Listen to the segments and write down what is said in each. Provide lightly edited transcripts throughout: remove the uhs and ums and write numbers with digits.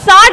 60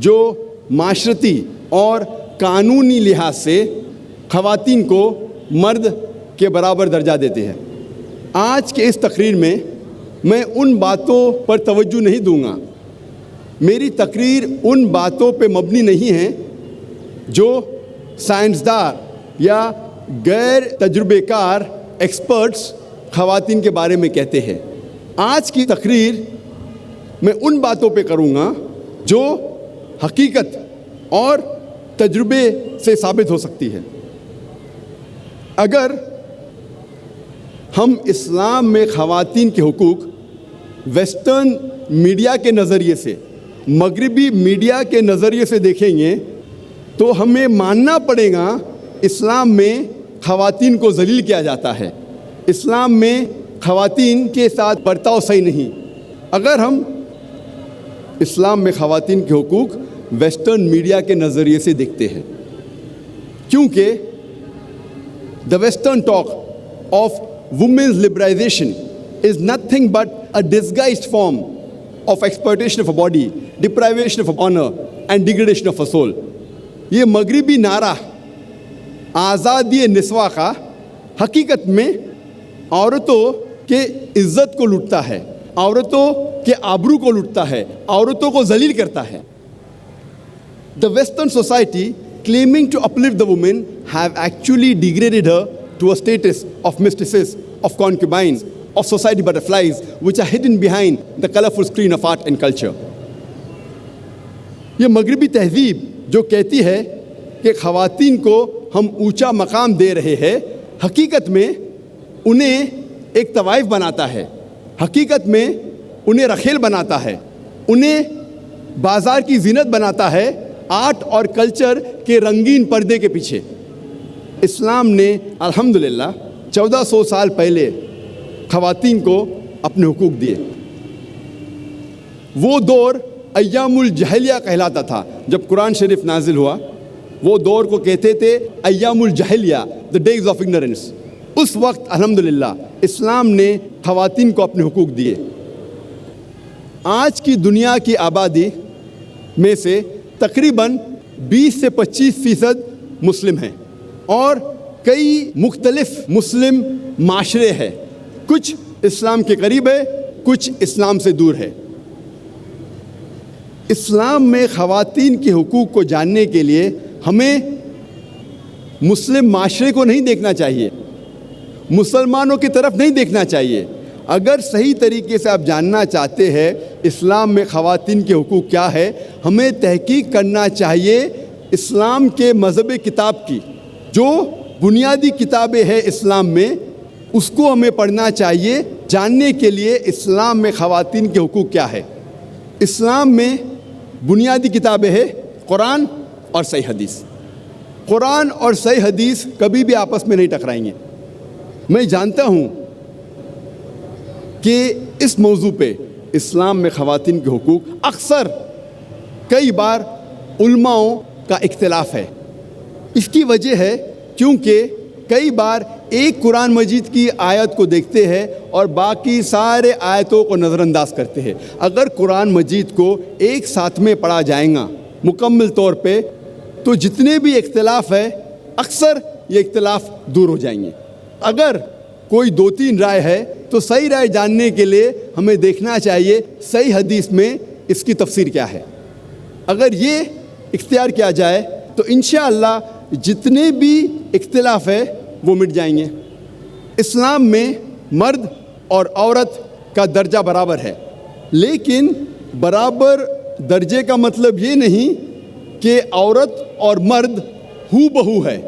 جو معاشرتی اور قانونی لحاظ سے خواتین کو مرد کے برابر درجہ دیتے ہیں۔ آج کے اس تقریر میں میں ان باتوں پر توجہ نہیں دوں گا۔ میری تقریر ان باتوں پہ مبنی نہیں ہے جو سائنسداں یا غیر تجربے کار ایکسپرٹس خواتین کے بارے میں کہتے ہیں۔ آج کی تقریر میں ان باتوں پہ کروں گا جو حقیقت اور تجربے سے ثابت ہو سکتی ہے۔ اگر ہم اسلام میں خواتین کے حقوق ویسٹرن میڈیا کے نظریے سے، مغربی میڈیا کے نظریے سے دیکھیں گے تو ہمیں ماننا پڑے گا اسلام میں خواتین کو ذلیل کیا جاتا ہے، اسلام میں خواتین کے ساتھ برتاؤ صحیح نہیں۔ اگر ہم اسلام میں خواتین کے حقوق ویسٹرن میڈیا کے نظریے سے دیکھتے ہیں، کیونکہ the western talk of women's liberalization is nothing but a disguised form of exploitation of a body, deprivation of honor and degradation of a soul۔ یہ مغربی نعرہ آزادی نسواں کا حقیقت میں عورتوں کے عزت کو لوٹتا ہے، عورتوں کے آبرو کو لوٹتا ہے، عورتوں کو ذلیل کرتا ہے۔ The Western society claiming to uplift the woman have actually degraded her to a status of mistresses, of concubines, of society butterflies, which are hidden behind the colorful screen of art and culture۔ یہ مغربی تہذیب جو کہتی ہے کہ خواتین کو ہم اونچا مقام دے رہے ہیں، حقیقت میں انہیں ایک طوائف بناتا ہے، حقیقت میں انہیں رخیل بناتا ہے، انہیں بازار کی زینت بناتا ہے آرٹ اور کلچر کے رنگین پردے کے پیچھے۔ اسلام نے الحمدللہ 1400 سال پہلے خواتین کو اپنے حقوق دیے۔ وہ دور ایام الجاہلیہ کہلاتا تھا۔ جب قرآن شریف نازل ہوا وہ دور کو کہتے تھے ایام الجاہلیہ، the days of ignorance۔ اس وقت الحمدللہ اسلام نے خواتین کو اپنے حقوق دیے۔ آج کی دنیا کی آبادی میں سے تقریباً 20 سے 25% مسلم ہیں اور کئی مختلف مسلم معاشرے ہیں، کچھ اسلام کے قریب ہے، کچھ اسلام سے دور ہے۔ اسلام میں خواتین کے حقوق کو جاننے کے لیے ہمیں مسلم معاشرے کو نہیں دیکھنا چاہیے، مسلمانوں کی طرف نہیں دیکھنا چاہیے۔ اگر صحیح طریقے سے آپ جاننا چاہتے ہیں اسلام میں خواتین کے حقوق کیا ہے، ہمیں تحقیق کرنا چاہیے اسلام کے مذہب کتاب کی، جو بنیادی کتابیں ہیں اسلام میں، اس کو ہمیں پڑھنا چاہیے جاننے کے لیے اسلام میں خواتین کے حقوق کیا ہے۔ اسلام میں بنیادی کتابیں ہیں قرآن اور صحیح حدیث۔ قرآن اور صحیح حدیث کبھی بھی آپس میں نہیں ٹکرائیں گے۔ میں جانتا ہوں کہ اس موضوع پہ اسلام میں خواتین کے حقوق اکثر کئی بار علماؤں کا اختلاف ہے۔ اس کی وجہ ہے کیونکہ کئی بار ایک قرآن مجید کی آیت کو دیکھتے ہیں اور باقی سارے آیتوں کو نظر انداز کرتے ہیں۔ اگر قرآن مجید کو ایک ساتھ میں پڑھا جائے گا مکمل طور پہ تو جتنے بھی اختلاف ہے اکثر یہ اختلاف دور ہو جائیں گے۔ اگر کوئی 2-3 رائے ہے تو صحیح رائے جاننے کے لیے ہمیں دیکھنا چاہیے صحیح حدیث میں اس کی تفسیر کیا ہے۔ اگر یہ اختیار کیا جائے تو انشاءاللہ جتنے بھی اختلاف ہے وہ مٹ جائیں گے۔ اسلام میں مرد اور عورت کا درجہ برابر ہے، لیکن برابر درجے کا مطلب یہ نہیں کہ عورت اور مرد ہو بہو ہے۔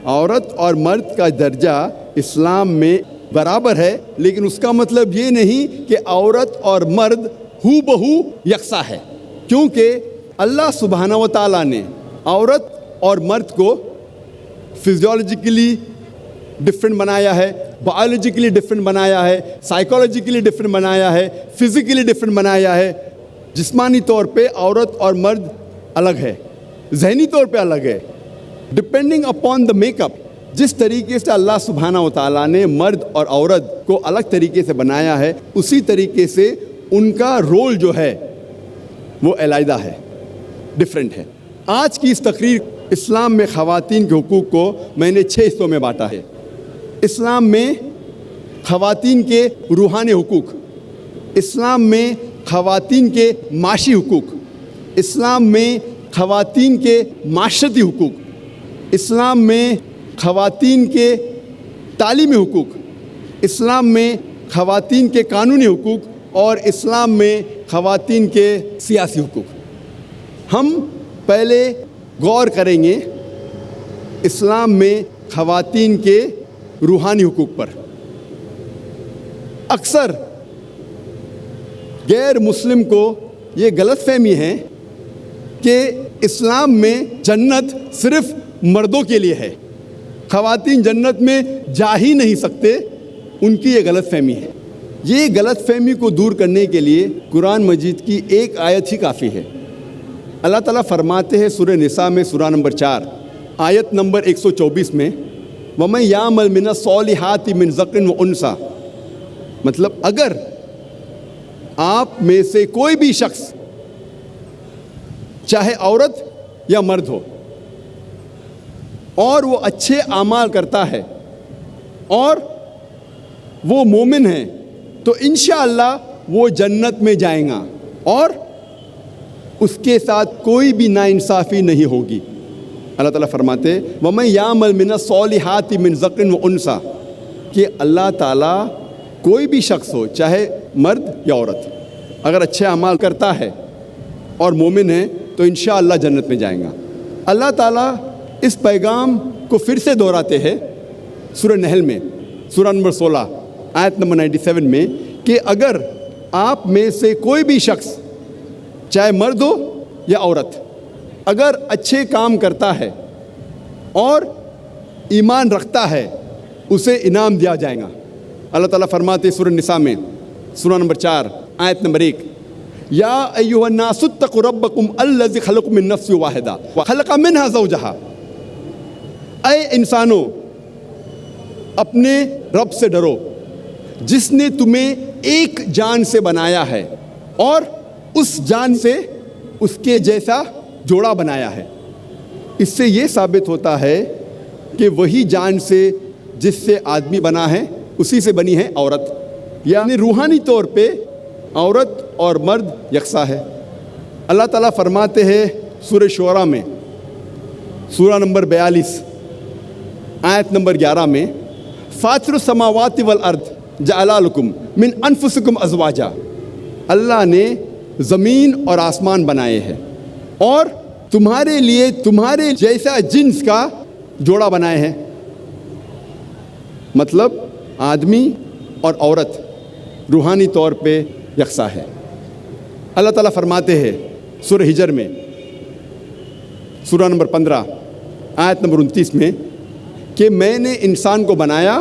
عورت اور مرد کا درجہ اسلام میں برابر ہے، لیکن اس کا مطلب یہ نہیں کہ عورت اور مرد ہو بہو یکساں ہے، کیونکہ اللہ سبحانہ و تعالیٰ نے عورت اور مرد کو فزیولوجیکلی ڈفرینٹ بنایا ہے، بایولوجیکلی ڈفرینٹ بنایا ہے، سائیکولوجیکلی ڈفرینٹ بنایا ہے، فزیکلی ڈفرینٹ بنایا ہے۔ جسمانی طور پہ عورت اور مرد الگ ہے، ذہنی طور پہ الگ ہے، depending upon the make up. جس طریقے سے اللہ سبحانہ و تعالیٰ نے مرد اور عورت کو الگ طریقے سے بنایا ہے، اسی طریقے سے ان کا رول جو ہے وہ علیحدہ ہے۔ ڈفرینٹ ہے. آج کی اس تقریر اسلام میں خواتین کے حقوق کو میں نے 6 حصوں میں بانٹا ہے. اسلام میں خواتین کے روحانی حقوق، اسلام میں خواتین کے معاشی حقوق، اسلام میں خواتین کے معاشرتی حقوق، اسلام میں خواتین کے تعلیمی حقوق، اسلام میں خواتین کے قانونی حقوق اور اسلام میں خواتین کے سیاسی حقوق. ہم پہلے غور کریں گے اسلام میں خواتین کے روحانی حقوق پر. اکثر غیر مسلم کو یہ غلط فہمی ہے کہ اسلام میں جنت صرف مردوں کے لیے ہے، خواتین جنت میں جا ہی نہیں سکتے. ان کی یہ غلط فہمی ہے. یہ غلط فہمی کو دور کرنے کے لیے قرآن مجید کی ایک آیت ہی کافی ہے. اللہ تعالیٰ فرماتے ہیں سورہ نساء میں سورہ نمبر 4 آیت نمبر 124 میں وَمَن يَعْمَلْ مِنَ الصَّالِحَاتِ مِنْ ذَكْرٍ وَأُنثىٰ، مطلب اگر آپ میں سے کوئی بھی شخص چاہے عورت یا مرد ہو اور وہ اچھے اعمال کرتا ہے اور وہ مومن ہے تو انشاءاللہ وہ جنت میں جائیں گا اور اس کے ساتھ کوئی بھی ناانصافی نہیں ہوگی. اللہ تعالیٰ فرماتے وَمَن يَعْمَلْ مِنَ الصَّالِحَاتِ مِنْ ذَكْرٍ وَأُنثىٰ کہ اللہ تعالیٰ کوئی بھی شخص ہو چاہے مرد یا عورت اگر اچھے اعمال کرتا ہے اور مومن ہے تو انشاءاللہ جنت میں جائیں گا. اللہ تعالیٰ اس پیغام کو پھر سے دہراتے ہیں سورہ نحل میں سورہ نمبر 16 آیت نمبر 97 میں کہ اگر آپ میں سے کوئی بھی شخص چاہے مرد ہو یا عورت اگر اچھے کام کرتا ہے اور ایمان رکھتا ہے اسے انعام دیا جائے گا. اللہ تعالیٰ فرماتے سورہ نساء میں سورہ نمبر 4 آیت نمبر 1 یا ایھا الناس اتقوا ربکم الذی خلقکم من نفس واحدہ وخلق منہا زوجہا، اے انسانوں اپنے رب سے ڈرو جس نے تمہیں ایک جان سے بنایا ہے اور اس جان سے اس کے جیسا جوڑا بنایا ہے. اس سے یہ ثابت ہوتا ہے کہ وہی جان سے جس سے آدمی بنا ہے اسی سے بنی ہے عورت، یعنی روحانی طور پہ عورت اور مرد یکساں ہے. اللہ تعالیٰ فرماتے ہیں سورہ شعراء میں سورہ نمبر 42 آیت نمبر 11 میں فاطر السماوات والارض جعل لکم من انفسکم ازواجا، اللہ نے زمین اور آسمان بنائے ہیں اور تمہارے لیے تمہارے جیسا جنس کا جوڑا بنائے ہیں. مطلب آدمی اور عورت روحانی طور پہ یکساں ہے. اللہ تعالیٰ فرماتے ہیں سورہ ہجر میں سورہ نمبر 15 آیت نمبر 29 میں کہ میں نے انسان کو بنایا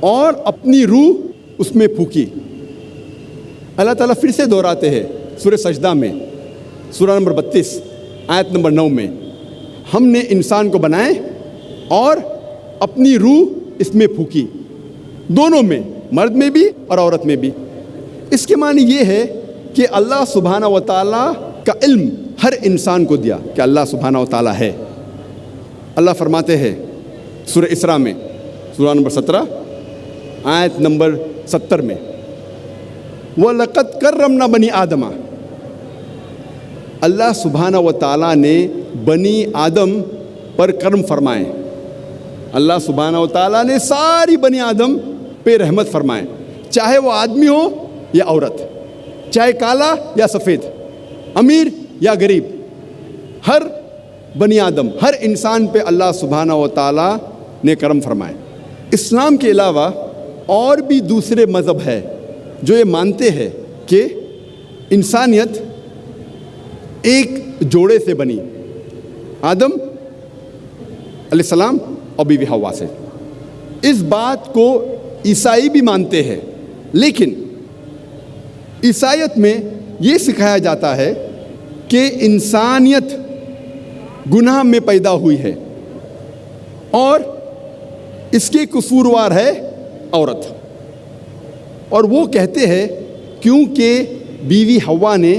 اور اپنی روح اس میں پھونکی. اللہ تعالیٰ پھر سے دہراتے ہیں سورہ سجدہ میں سورہ نمبر 32 آیت نمبر 9 میں ہم نے انسان کو بنائے اور اپنی روح اس میں پھونکی، دونوں میں، مرد میں بھی اور عورت میں بھی. اس کے معنی یہ ہے کہ اللہ سبحانہ و تعالیٰ کا علم ہر انسان کو دیا کہ اللہ سبحانہ و تعالیٰ ہے. اللہ فرماتے ہیں سورہ اسراء میں سورہ نمبر 17 آیت نمبر 70 میں وَلَقَدْ كَرَّمْنَا بَنِي آدَمَ، اللہ سبحانہ و تعالیٰ نے بنی آدم پر کرم فرمائے. اللہ سبحانہ و تعالیٰ نے ساری بنی آدم پہ رحمت فرمائے، چاہے وہ آدمی ہو یا عورت، چاہے کالا یا سفید، امیر یا غریب، ہر بنی آدم، ہر انسان پہ اللہ سبحانہ و تعالیٰ نے کرم فرمائے. اسلام کے علاوہ اور بھی دوسرے مذہب ہے جو یہ مانتے ہیں کہ انسانیت ایک جوڑے سے بنی، آدم علیہ السلام اور بیوی حوا سے. اس بات کو عیسائی بھی مانتے ہیں، لیکن عیسائیت میں یہ سکھایا جاتا ہے کہ انسانیت گناہ میں پیدا ہوئی ہے اور اس کے قصوروار ہے عورت. اور وہ کہتے ہیں کیونکہ بیوی حوا نے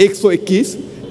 121,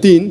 3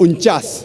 49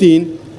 3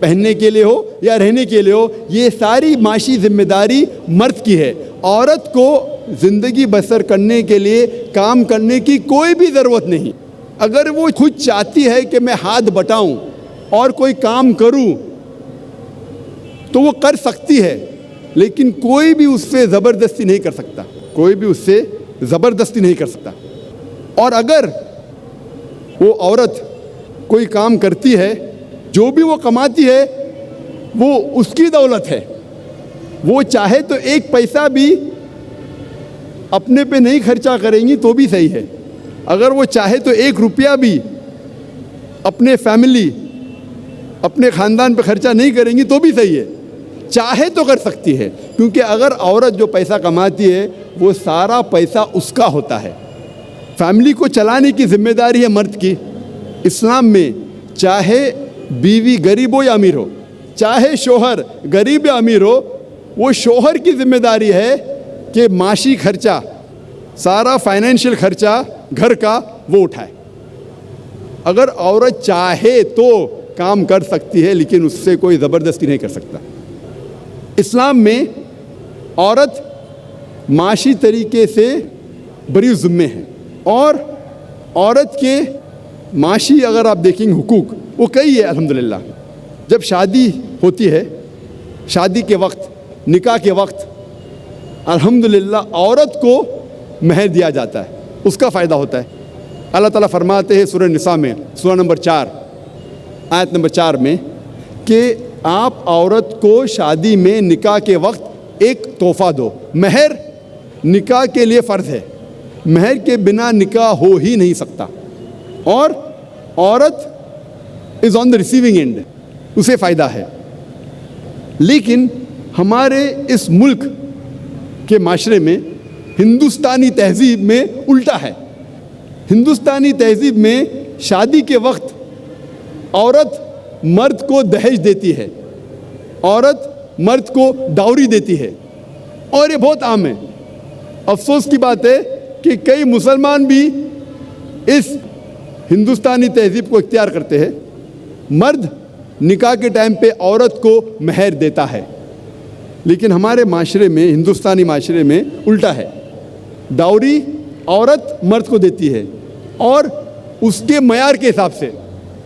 پہننے کے لیے ہو یا رہنے کے لیے ہو، یہ ساری معاشی ذمہ داری مرد کی ہے۔ عورت کو زندگی بسر کرنے کے لیے کام کرنے کی کوئی بھی ضرورت نہیں۔ اگر وہ خود چاہتی ہے کہ میں ہاتھ بٹاؤں اور کوئی کام کروں تو وہ کر سکتی ہے، لیکن کوئی بھی اس سے زبردستی نہیں کر سکتا، کوئی بھی اس سے زبردستی نہیں کر سکتا۔ اور اگر وہ عورت کوئی کام کرتی ہے، جو بھی وہ کماتی ہے وہ اس کی دولت ہے، وہ چاہے تو ایک پیسہ بھی اپنے پہ نہیں خرچہ کریں گی تو بھی صحیح ہے، اگر وہ چاہے تو ایک روپیہ بھی اپنے فیملی اپنے خاندان پہ خرچہ نہیں کریں گی تو بھی صحیح ہے، چاہے تو کر سکتی ہے، کیونکہ اگر عورت جو پیسہ کماتی ہے وہ سارا پیسہ اس کا ہوتا ہے۔ فیملی کو چلانے کی ذمہ داری ہے مرد کی۔ اسلام میں چاہے بیوی غریب ہو یا امیر ہو، چاہے شوہر غریب یا امیر ہو، وہ شوہر کی ذمہ داری ہے کہ معاشی خرچہ، سارا فائنینشیل خرچہ گھر کا وہ اٹھائے۔ اگر عورت چاہے تو کام کر سکتی ہے، لیکن اس سے کوئی زبردستی نہیں کر سکتا۔ اسلام میں عورت معاشی طریقے سے بری ذمے ہے، اور عورت کے معاشی اگر آپ دیکھیں گے حقوق وہ کئی ہے الحمدللہ۔ جب شادی ہوتی ہے، شادی کے وقت، نکاح کے وقت، الحمدللہ عورت کو مہر دیا جاتا ہے، اس کا فائدہ ہوتا ہے۔ اللہ تعالیٰ فرماتے ہیں سورہ نساء میں، سورہ نمبر 4 آیت نمبر 4 میں کہ آپ عورت کو شادی میں نکاح کے وقت ایک تحفہ دو۔ مہر نکاح کے لیے فرض ہے، مہر کے بنا نکاح ہو ہی نہیں سکتا، اور عورت از آن دا ریسیونگ اینڈ، اسے فائدہ ہے۔ لیکن ہمارے اس ملک کے معاشرے میں، ہندوستانی تہذیب میں الٹا ہے۔ ہندوستانی تہذیب میں شادی کے وقت عورت مرد کو دہیج دیتی ہے، عورت مرد کو ڈاوری دیتی ہے، اور یہ بہت عام ہے۔ افسوس کی بات ہے کہ کئی مسلمان بھی اس ہندوستانی تہذیب کو اختیار کرتے ہیں۔ مرد نکاح کے ٹائم پہ عورت کو مہر دیتا ہے، لیکن ہمارے معاشرے میں، ہندوستانی معاشرے میں الٹا ہے۔ ڈاوری عورت مرد کو دیتی ہے، اور اس کے معیار کے حساب سے،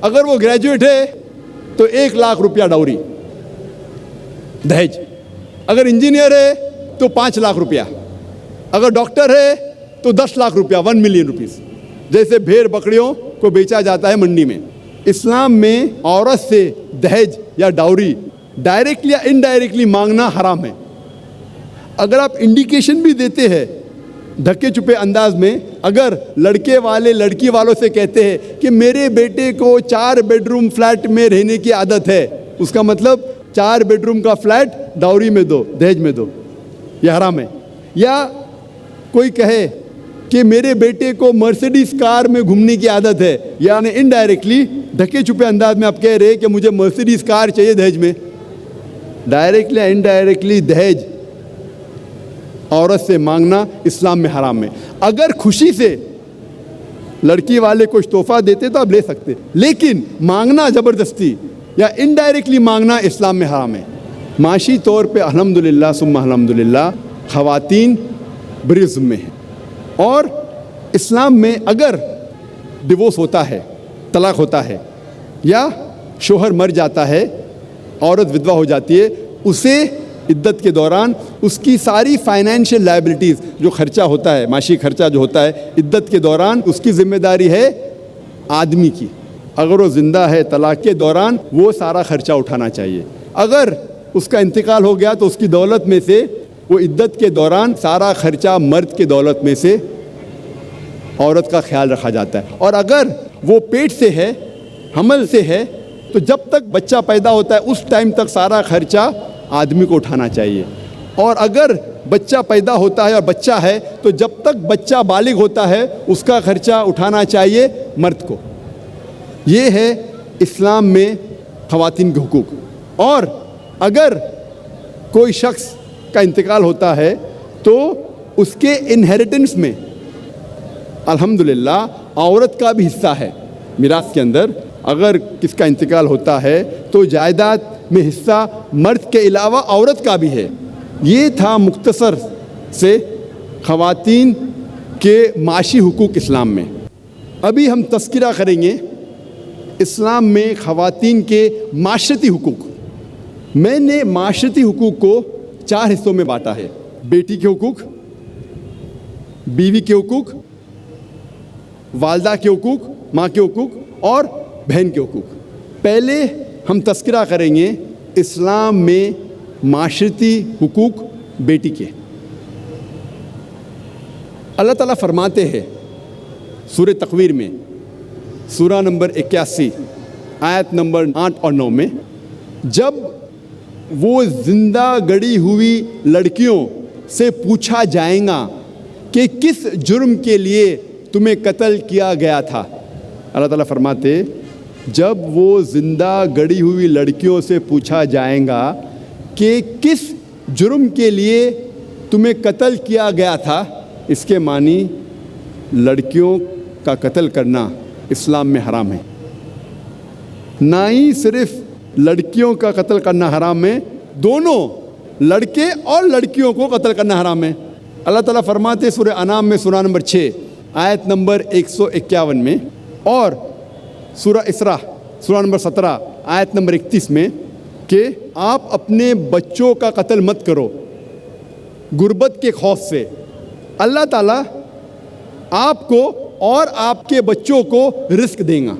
اگر وہ گریجویٹ ہے تو 1 لاکھ روپیہ ڈاوری دہیج، اگر انجینئر ہے تو 5 لاکھ روپیہ، اگر ڈاکٹر ہے تو 10 لاکھ روپیہ، 1 ملین روپیز، جیسے بھیڑ بکریوں کو بیچا جاتا ہے منڈی میں۔ اسلام میں عورت سے دہیج یا ڈاوری ڈائریکٹلی یا انڈائریکٹلی مانگنا حرام ہے۔ اگر آپ انڈیکیشن بھی دیتے ہیں دھکے چپے انداز میں، اگر لڑکے والے لڑکی والوں سے کہتے ہیں کہ میرے بیٹے کو 4 بیڈ روم فلیٹ میں رہنے کی عادت ہے، اس کا مطلب 4 بیڈ روم کا فلیٹ ڈاوری میں دو، دہیج میں دو، یہ حرام ہے۔ یا کوئی کہے کہ میرے بیٹے کو مرسیڈیز کار میں گھومنے کی عادت ہے، یعنی انڈائریکٹلی دھکے چھپے انداز میں آپ کہہ رہے کہ مجھے مرسیڈیز کار چاہیے دہیج میں۔ ڈائریکٹلی یا انڈائریکٹلی دہیج عورت سے مانگنا اسلام میں حرام ہے۔ اگر خوشی سے لڑکی والے کچھ تحفہ دیتے تو آپ لے سکتے، لیکن مانگنا زبردستی یا انڈائریکٹلی مانگنا اسلام میں حرام ہے۔ معاشی طور پہ الحمدللہ ثم الحمدللہ خواتین بری ذمے ہیں، اور اسلام میں اگر ڈیورس ہوتا ہے، طلاق ہوتا ہے، یا شوہر مر جاتا ہے، عورت ودوا ہو جاتی ہے، اسے عدت کے دوران اس کی ساری فائنینشیل لائبلٹیز، جو خرچہ ہوتا ہے، معاشی خرچہ جو ہوتا ہے عدت کے دوران، اس کی ذمہ داری ہے آدمی کی۔ اگر وہ زندہ ہے طلاق کے دوران وہ سارا خرچہ اٹھانا چاہیے، اگر اس کا انتقال ہو گیا تو اس کی دولت میں سے وہ عدت کے دوران سارا خرچہ مرد کے دولت میں سے عورت کا خیال رکھا جاتا ہے۔ اور اگر وہ پیٹ سے ہے، حمل سے ہے، تو جب تک بچہ پیدا ہوتا ہے اس ٹائم تک سارا خرچہ آدمی کو اٹھانا چاہیے، اور اگر بچہ پیدا ہوتا ہے اور بچہ ہے تو جب تک بچہ بالغ ہوتا ہے اس کا خرچہ اٹھانا چاہیے مرد کو۔ یہ ہے اسلام میں خواتین کے حقوق۔ اور اگر کوئی شخص کا انتقال ہوتا ہے تو اس کے انہیریٹنس میں الحمدللہ عورت کا بھی حصہ ہے میراث کے اندر۔ اگر کس کا انتقال ہوتا ہے تو جائیداد میں حصہ مرد کے علاوہ عورت کا بھی ہے۔ یہ تھا مختصر سے خواتین کے معاشی حقوق اسلام میں۔ ابھی ہم تذکرہ کریں گے اسلام میں خواتین کے معاشرتی حقوق۔ میں نے معاشرتی حقوق کو 4 حصوں میں بانٹا ہے: بیٹی کے حقوق، بیوی کے حقوق، والدہ کے حقوق، ماں کے حقوق اور بہن کے حقوق۔ پہلے ہم تذکرہ کریں گے اسلام میں معاشرتی حقوق بیٹی کے۔ اللہ تعالیٰ فرماتے ہیں سورہ تکویر میں، سورہ نمبر 81 آیت نمبر 8 اور 9 میں، جب وہ زندہ گڑی ہوئی لڑکیوں سے پوچھا جائے گا کہ کس جرم کے لیے تمہیں قتل کیا گیا تھا۔ اللہ تعالیٰ فرماتے جب وہ زندہ گڑی ہوئی لڑکیوں سے پوچھا جائے گا کہ کس جرم کے لیے تمہیں قتل کیا گیا تھا، اس کے معنی لڑکیوں کا قتل کرنا اسلام میں حرام ہے۔ نہ ہی صرف لڑکیوں کا قتل کرنا حرام ہے، دونوں لڑکے اور لڑکیوں کو قتل کرنا حرام ہے۔ اللہ تعالیٰ فرماتے سورہ انعام میں سورہ نمبر 6 آیت نمبر 151 میں، اور سورہ اسراء سورہ نمبر 17 آیت نمبر 31 میں کہ آپ اپنے بچوں کا قتل مت کرو غربت کے خوف سے۔ اللہ تعالیٰ آپ کو اور آپ کے بچوں کو رزق دیں گا۔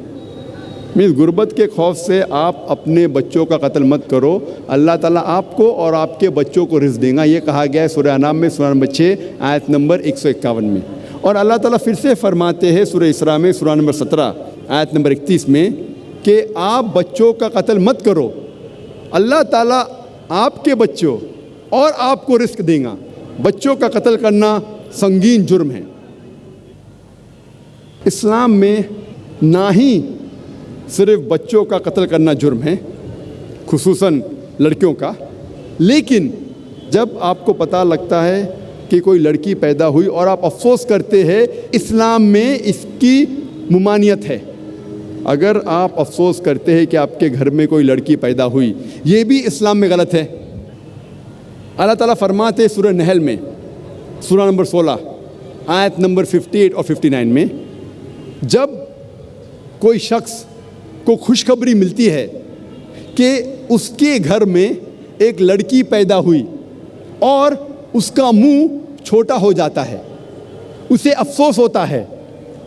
غربت کے خوف سے آپ اپنے بچوں کا قتل مت کرو، اللہ تعالیٰ آپ کو اور آپ کے بچوں کو رزق دیں گا۔ یہ کہا گیا ہے سورہ انعام میں سورہ نمبر 6 آیت نمبر 151 میں۔ اور اللہ تعالیٰ پھر سے فرماتے ہیں سورہ اسراء میں سورہ نمبر 17 آیت نمبر 31 میں کہ آپ بچوں کا قتل مت کرو، اللہ تعالیٰ آپ کے بچوں اور آپ کو رزق دیں گا۔ بچوں کا قتل کرنا سنگین جرم ہے۔ اسلام میں نہ ہی صرف بچوں کا قتل کرنا جرم ہے، خصوصاً لڑکیوں کا، لیکن جب آپ کو پتہ لگتا ہے کہ کوئی لڑکی پیدا ہوئی اور آپ افسوس کرتے ہیں، اسلام میں اس کی ممانعت ہے۔ اگر آپ افسوس کرتے ہیں کہ آپ کے گھر میں کوئی لڑکی پیدا ہوئی، یہ بھی اسلام میں غلط ہے۔ اللہ تعالیٰ فرماتے سورہ نحل میں سورہ نمبر 16 آیت نمبر 58 اور 59 میں، جب کوئی شخص کو خوشخبری ملتی ہے کہ اس کے گھر میں ایک لڑکی پیدا ہوئی اور اس کا منہ چھوٹا ہو جاتا ہے، اسے افسوس ہوتا ہے،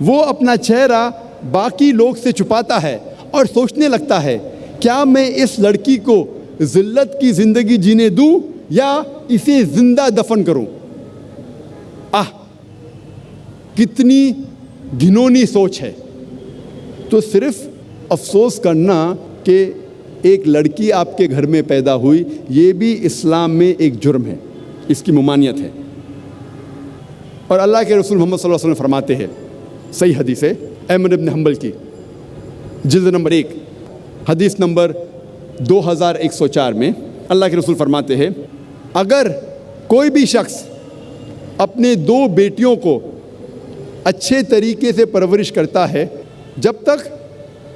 وہ اپنا چہرہ باقی لوگ سے چھپاتا ہے اور سوچنے لگتا ہے کیا میں اس لڑکی کو ذلت کی زندگی جینے دوں یا اسے زندہ دفن کروں۔ کتنی گھنونی سوچ ہے۔ تو صرف افسوس کرنا کہ ایک لڑکی آپ کے گھر میں پیدا ہوئی، یہ بھی اسلام میں ایک جرم ہے، اس کی ممانعت ہے۔ اور اللہ کے رسول محمد صلی اللہ علیہ وسلم فرماتے ہیں، صحیح حدیث ہے احمد بن حنبل کی، جلد نمبر 1 حدیث نمبر 2104 میں اللہ کے رسول فرماتے ہیں، اگر کوئی بھی شخص اپنے 2 بیٹیوں کو اچھے طریقے سے پرورش کرتا ہے جب تک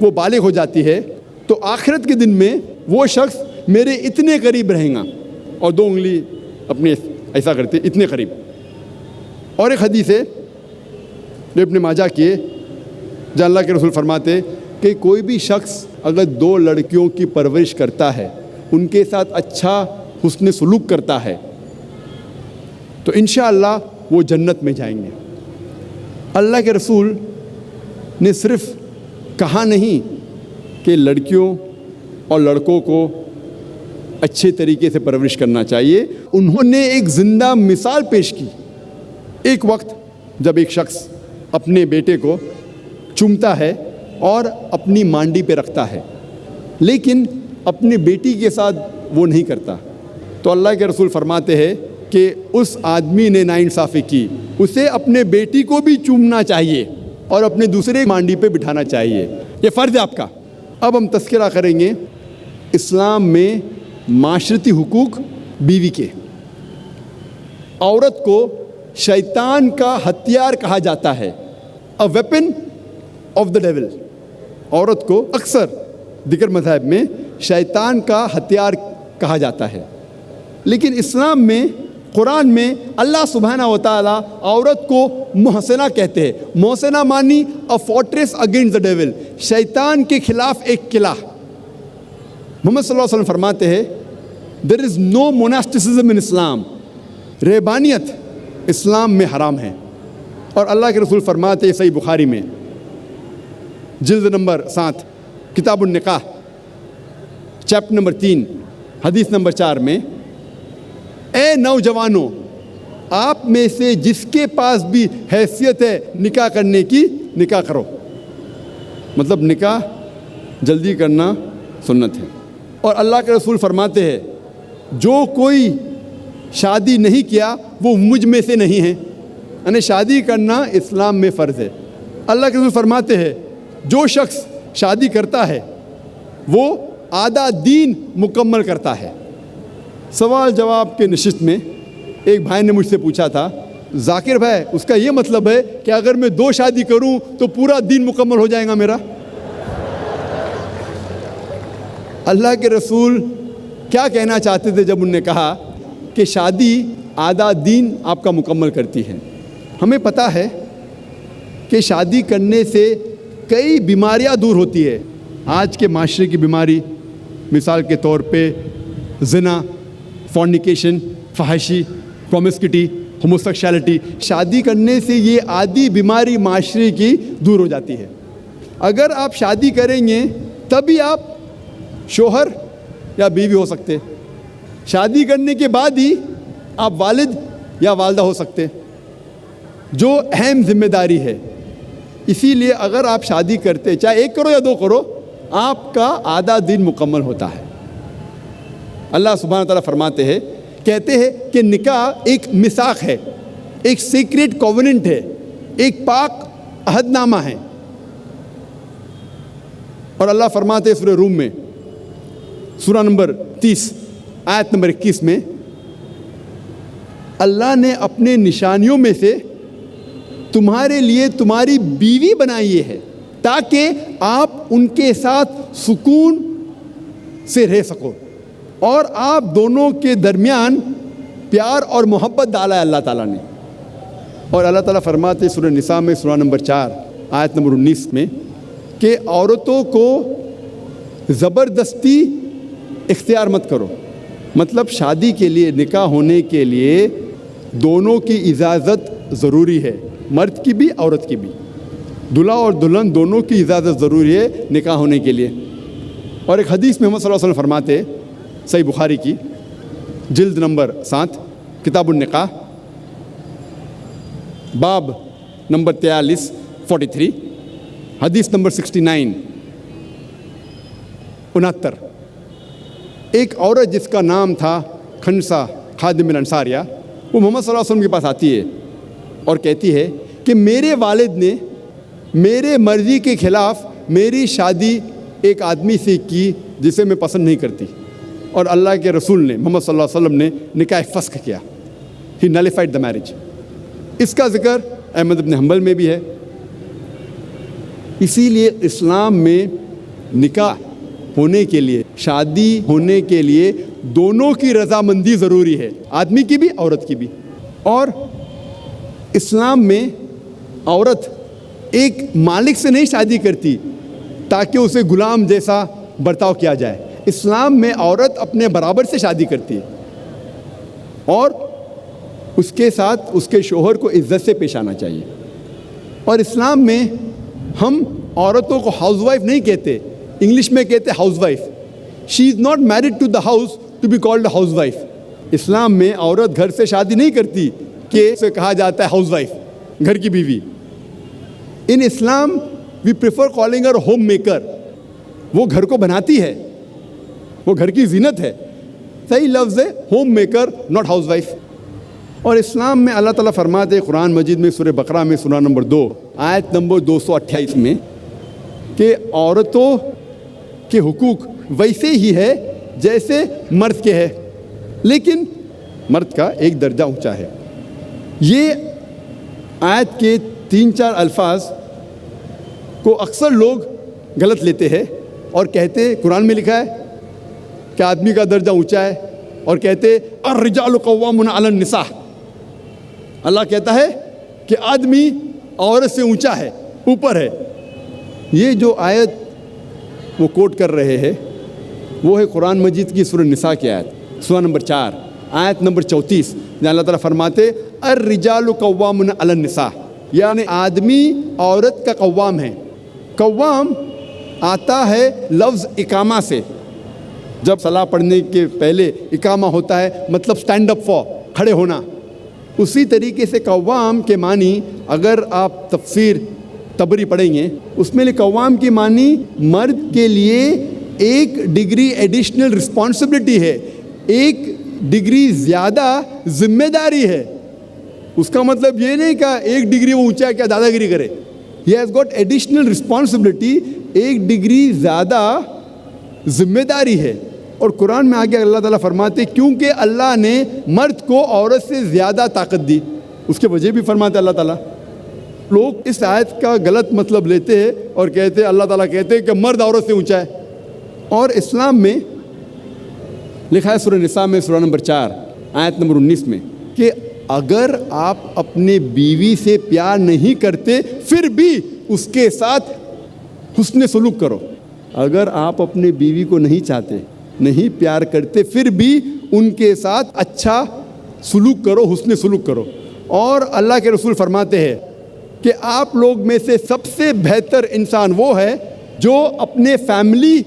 وہ بالغ ہو جاتی ہے، تو آخرت کے دن میں وہ شخص میرے اتنے قریب رہیں گا، اور 2 انگلی اپنے ایسا کرتے اتنے قریب۔ اور ایک حدیث ہے جو ابن ماجہ کی ہے، جہاں اللہ کے رسول فرماتے کہ کوئی بھی شخص اگر 2 لڑکیوں کی پرورش کرتا ہے، ان کے ساتھ اچھا حسن سلوک کرتا ہے، تو انشاءاللہ وہ جنت میں جائیں گے۔ اللہ کے رسول نے صرف کہا نہیں کہ لڑکیوں اور لڑکوں کو اچھے طریقے سے پرورش کرنا چاہیے، انہوں نے ایک زندہ مثال پیش کی۔ ایک وقت جب ایک شخص اپنے بیٹے کو چومتا ہے اور اپنی مانڈی پہ رکھتا ہے، لیکن اپنے بیٹی کے ساتھ وہ نہیں کرتا، تو اللہ کے رسول فرماتے ہیں کہ اس آدمی نے ناانصافی کی، اسے اپنے بیٹی کو بھی چومنا چاہیے اور اپنے دوسرے مانڈی پہ بٹھانا چاہیے، یہ فرض ہے آپ کا۔ اب ہم تذکرہ کریں گے اسلام میں معاشرتی حقوق بیوی کے۔ عورت کو شیطان کا ہتھیار کہا جاتا ہے، a weapon of the devil۔ عورت کو اکثر دیگر مذاہب میں شیطان کا ہتھیار کہا جاتا ہے، لیکن اسلام میں، قرآن میں اللہ سبحانہ و تعالیٰ عورت کو محسنہ کہتے ہیں۔ محسنہ مانی اے فورٹریس اگینسٹ دا ڈیول، شیطان کے خلاف ایک قلعہ۔ محمد صلی اللہ علیہ وسلم فرماتے ہیں دیر از نو موناسٹسزم ان اسلام، رہبانیت اسلام میں حرام ہے۔ اور اللہ کے رسول فرماتے ہیں صحیح بخاری میں جلد نمبر 7 کتاب النکاح چیپٹر نمبر 3 حدیث نمبر 4 میں، اے نوجوانوں، آپ میں سے جس کے پاس بھی حیثیت ہے نکاح کرنے کی، نکاح کرو۔ مطلب نکاح جلدی کرنا سنت ہے۔ اور اللہ کے رسول فرماتے ہیں جو کوئی شادی نہیں کیا وہ مجھ میں سے نہیں ہے، یعنی شادی کرنا اسلام میں فرض ہے۔ اللہ کے رسول فرماتے ہیں جو شخص شادی کرتا ہے وہ آدھا دین مکمل کرتا ہے۔ سوال جواب کے نشست میں ایک بھائی نے مجھ سے پوچھا تھا، ذاکر بھائی اس کا یہ مطلب ہے کہ اگر میں 2 شادی کروں تو پورا دین مکمل ہو جائے گا میرا؟ اللہ کے رسول کیا کہنا چاہتے تھے جب انہوں نے کہا کہ شادی آدھا دین آپ کا مکمل کرتی ہے؟ ہمیں پتہ ہے کہ شادی کرنے سے کئی بیماریاں دور ہوتی ہے۔ آج کے معاشرے کی بیماری مثال کے طور پہ زنا، فورنیکیشن، فحاشی، پرومسکیٹی، ہوموسیکشوالٹی، شادی کرنے سے یہ آدھی بیماری معاشرے کی دور ہو جاتی ہے۔ اگر آپ شادی کریں گے تبھی آپ شوہر یا بیوی ہو سکتے، شادی کرنے کے بعد ہی آپ والد یا والدہ ہو سکتے، جو اہم ذمہ داری ہے۔ اسی لیے اگر آپ شادی کرتے، چاہے 1 کرو یا 2 کرو، آپ کا آدھا دین مکمل ہوتا ہے۔ اللہ سبحانہ تعالیٰ فرماتے ہیں، کہتے ہیں کہ نکاح ایک میثاق ہے، ایک سیکریٹ کووننٹ ہے، ایک پاک عہد نامہ ہے۔ اور اللہ فرماتے ہیں سورہ روم میں سورہ نمبر 30 آیت نمبر 21 میں، اللہ نے اپنے نشانیوں میں سے تمہارے لیے تمہاری بیوی بنائی ہے تاکہ آپ ان کے ساتھ سکون سے رہ سکو، اور آپ دونوں کے درمیان پیار اور محبت ڈالا ہے اللہ تعالیٰ نے۔ اور اللہ تعالیٰ فرماتے ہیں سورہ نساء میں سورہ نمبر 4 آیت نمبر 19 میں کہ عورتوں کو زبردستی اختیار مت کرو۔ مطلب شادی کے لیے، نکاح ہونے کے لیے دونوں کی اجازت ضروری ہے، مرد کی بھی عورت کی بھی، دلہا اور دلہن دونوں کی اجازت ضروری ہے نکاح ہونے کے لیے۔ اور ایک حدیث میں محمد صلی اللہ علیہ وسلم فرماتے، صحیح بخاری کی جلد نمبر 7 کتاب النکاح باب نمبر 43 حدیث نمبر 69 69، ایک عورت جس کا نام تھا خنسا خادم الانصاریہ، وہ محمد صلی اللہ علیہ وسلم کے پاس آتی ہے اور کہتی ہے کہ میرے والد نے میرے مرضی کے خلاف میری شادی ایک آدمی سے کی جسے میں پسند نہیں کرتی، اور اللہ کے رسول نے، محمد صلی اللہ علیہ وسلم نے نکاح فسخ کیا، ہی نلیفائڈ دا میرج۔ اس کا ذکر احمد بن حنبل میں بھی ہے۔ اسی لیے اسلام میں نکاح ہونے کے لیے، شادی ہونے کے لیے دونوں کی رضامندی ضروری ہے، آدمی کی بھی عورت کی بھی۔ اور اسلام میں عورت ایک مالک سے نہیں شادی کرتی تاکہ اسے غلام جیسا برتاؤ کیا جائے۔ اسلام میں عورت اپنے برابر سے شادی کرتی ہے اور اس کے ساتھ اس کے شوہر کو عزت سے پیش آنا چاہیے۔ اور اسلام میں ہم عورتوں کو ہاؤس وائف نہیں کہتے، انگلش میں کہتے house wife. She is not married to the house to be called house wife. Islam میں عورت گھر سے شادی نہیں کرتی کہ اسے کہا جاتا ہے ہاؤس وائف، گھر کی بیوی۔ In Islam we prefer calling her home maker, وہ گھر کو بناتی ہے، وہ گھر کی زینت ہے۔ صحیح لفظ ہے home maker, not house wife. اور اسلام میں اللہ تعالیٰ فرماتے ہیں قرآن مجید میں سورہ بقرہ میں سورہ نمبر 2 آیت نمبر 228 میں کہ عورتوں کے حقوق ویسے ہی ہے جیسے مرد کے ہے، لیکن مرد کا ایک درجہ اونچا ہے۔ یہ آیت کے 3-4 الفاظ کو اکثر لوگ غلط لیتے ہیں اور کہتے قرآن میں لکھا ہے کہ آدمی کا درجہ اونچا ہے، اور کہتے الرجال قوامون علی النساء، اللہ کہتا ہے کہ آدمی عورت سے اونچا ہے، اوپر ہے۔ یہ جو آیت وہ کوٹ کر رہے ہیں وہ ہے قرآن مجید کی سورہ نساء کی آیت، سورہ نمبر 4 آیت نمبر 34، جہاں اللہ تعالیٰ فرماتے الرجال قوامون علی النساء، یعنی آدمی عورت کا قوام ہے۔ قوام آتا ہے لفظ اقامہ سے، جب صلاح پڑھنے کے پہلے اقامہ ہوتا ہے مطلب سٹینڈ اپ فار، کھڑے ہونا۔ اسی طریقے سے قوام کے معنی اگر آپ تفسیر طبری پڑھیں گے، اس میں قوام کی معنی مرد کے لیے ایک ڈگری ایڈیشنل رسپانسبلٹی ہے، ایک ڈگری زیادہ ذمہ داری ہے۔ اس کا مطلب یہ نہیں کہ ایک ڈگری وہ اونچا ہے کیا دادا گیری کرے، he has got additional responsibility, ایک ڈگری زیادہ ذمہ داری ہے۔ اور قرآن میں آگے اللہ تعالیٰ فرماتے کیونکہ اللہ نے مرد کو عورت سے زیادہ طاقت دی، اس کے وجہ بھی فرماتے اللہ تعالیٰ۔ لوگ اس آیت کا غلط مطلب لیتے ہیں اور کہتے ہیں اللہ تعالیٰ کہتے ہیں کہ مرد عورت سے اونچا ہے، اور اسلام میں لکھا ہے سورہ نساء میں سورہ نمبر 4 آیت نمبر 19 میں کہ اگر آپ اپنے بیوی سے پیار نہیں کرتے پھر بھی اس کے ساتھ حسن سلوک کرو۔ اگر آپ اپنے بیوی کو نہیں چاہتے، نہیں پیار کرتے، پھر بھی ان کے ساتھ اچھا سلوک کرو، حسن سلوک کرو۔ اور اللہ کے رسول فرماتے ہیں کہ آپ لوگ میں سے سب سے بہتر انسان وہ ہے جو اپنے فیملی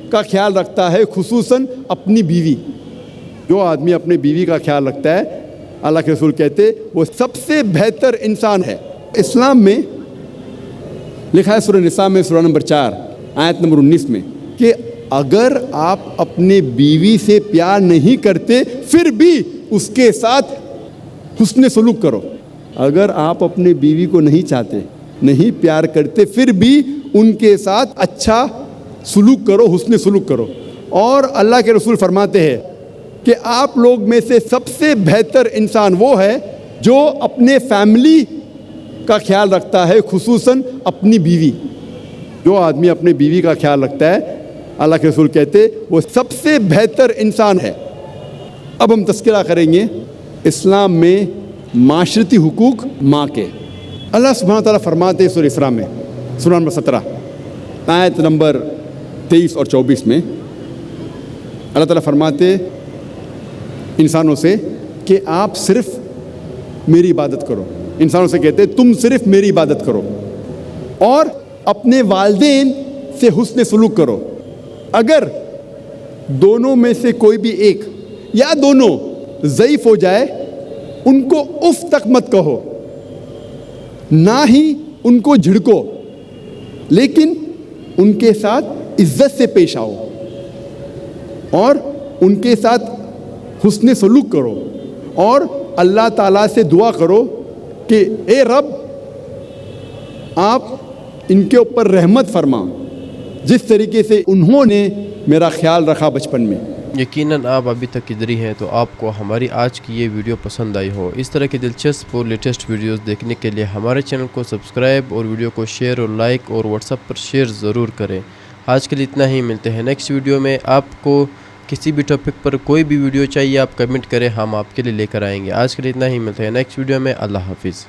کا خیال رکھتا ہے، خصوصاً اپنی بیوی۔ جو آدمی اپنے بیوی کا خیال رکھتا ہے، اللہ کے رسول کہتے وہ سب سے بہتر انسان ہے۔ اسلام میں لکھا ہے سورہ نساء میں سورہ نمبر 4 آیت نمبر 19 میں کہ اگر آپ اپنے بیوی سے پیار نہیں کرتے پھر بھی اس کے ساتھ حسن سلوک کرو۔ اگر آپ اپنے بیوی کو نہیں چاہتے، نہیں پیار کرتے، پھر بھی ان کے ساتھ اچھا سلوک کرو، حسن سلوک کرو۔ اور اللہ کے رسول فرماتے ہیں کہ آپ لوگ میں سے سب سے بہتر انسان وہ ہے جو اپنے فیملی کا خیال رکھتا ہے، خصوصاً اپنی بیوی۔ جو آدمی اپنے بیوی کا خیال رکھتا ہے، اللہ کے رسول کہتے وہ سب سے بہتر انسان ہے۔ اب ہم تذکرہ کریں گے اسلام میں معاشرتی حقوق ماں کے۔ اللہ سبحانہ تعالیٰ فرماتے سورہ اسراء میں سورہ نمبر 17 آیت نمبر 23 اور 24 میں اللہ تعالیٰ فرماتے انسانوں سے کہ آپ صرف میری عبادت کرو۔ انسانوں سے کہتے تم صرف میری عبادت کرو اور اپنے والدین سے حسن سلوک کرو۔ اگر دونوں میں سے کوئی بھی ایک یا دونوں ضعیف ہو جائے، ان کو اف تک مت کہو، نہ ہی ان کو جھڑکو، لیکن ان کے ساتھ عزت سے پیش آؤ اور ان کے ساتھ حسن سلوک کرو، اور اللہ تعالیٰ سے دعا کرو کہ اے رب آپ ان کے اوپر رحمت فرما، جس طریقے سے انہوں نے میرا خیال رکھا بچپن میں۔ یقیناً آپ ابھی تک ادھر ہی ہیں تو آپ کو ہماری آج کی یہ ویڈیو پسند آئی ہو۔ اس طرح کی دلچسپ اور لیٹسٹ ویڈیوز دیکھنے کے لیے ہمارے چینل کو سبسکرائب اور ویڈیو کو شیئر اور لائک اور واٹس ایپ پر شیئر ضرور کریں۔ آج کے لیے اتنا ہی، ملتے ہیں نیکسٹ ویڈیو میں۔ آپ کو کسی بھی ٹاپک پر کوئی بھی ویڈیو چاہیے آپ کمنٹ کریں، ہم آپ کے لیے لے کر آئیں گے۔ آج کے لیے اتنا ہی، ملتے ہیں نیکسٹ ویڈیو میں۔ اللہ حافظ۔